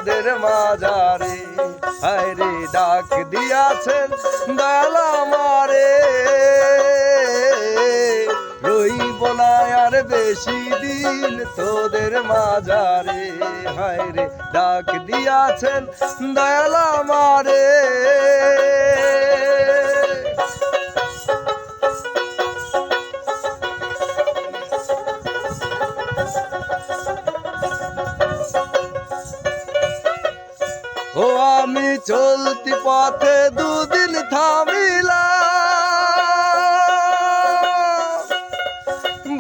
তোদের মাঝারে, হায় রে ডাক দিয়াছেন দয়াল আমারে, রইব না আর বেশি দিন তোদের মাঝারে, হায় রে ডাক দিয়াছেন দয়াল আমারে। ও আমি চলতি পথে দুদিন থামিলাম,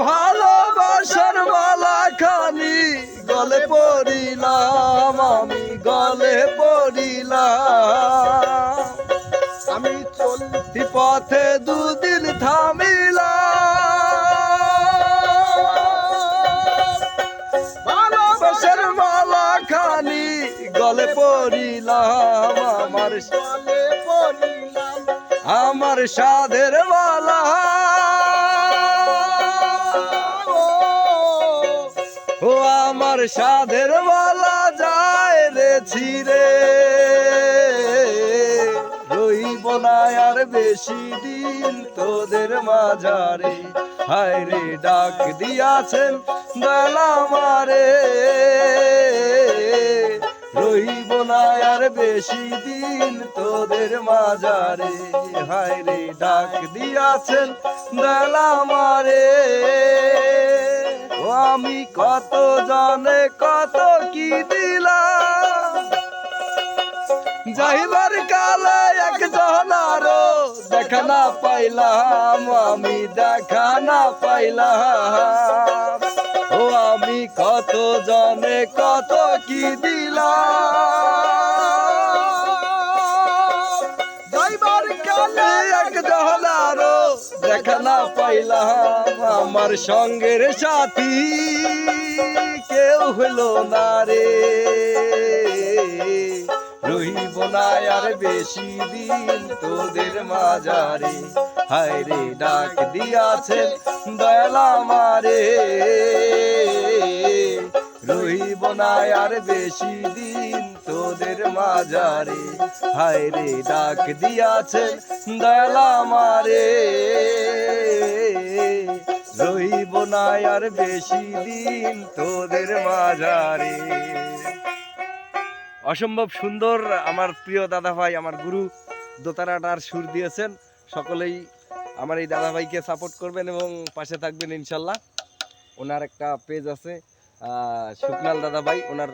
ভালোবাসার মালা খানি গলে পড়িলাম, আমি গলে পড়িলাম। আমি চলতি পথে দুদিন থামিলাম, ভালোবাসার মালা খানি গলে পড়িলাম, আমার গলে পড়িলাম, আমার সাধের মালা, ও আমার সাধের মালা যায় রে ছিঁড়ে, রইব না আর বেশি দিন তোদের মাঝারে, হায় রে ডাক দিয়াছেন দয়াল আমারে, রইব না আর বেশি দিন তোদের মাঝারে, হায় রে ডাক দিয়াছেন দয়াল আমারে। ও আমি কত জানে কত কি দিলাম, যাইবার কালে একজন আরো দেখা না পাইলাম, আমি দেখা না পাইলাম। ও আমি কত জানে কত কি দিলাম, যাইবার কালে একজন আরো দেখা না পাইলাম, আমার সঙ্গের সাথী কেউ হলো না রে, রইব না আর বেশি দিন তোদের মাঝারে, হায় রে ডাক দিয়াছেন দয়াল আমারে, রইব না আর বেশি দিন তোদের মাঝারে, হায় রে ডাক দিয়াছেন দয়াল আমারে, রইব না আর বেশি দিন তোদের মাঝারে। অসম্ভব সুন্দর আমার প্রিয় দাদা ভাই, আমার গুরু দোতারাটার সুর দিয়েছেন। সকলেই আমার এই দাদা ভাইকে সাপোর্ট করবেন এবং পাশে থাকবেন ইনশাল্লাহ। ওনার একটা পেজ আছে শুকনাল দাদা ভাই, ওনার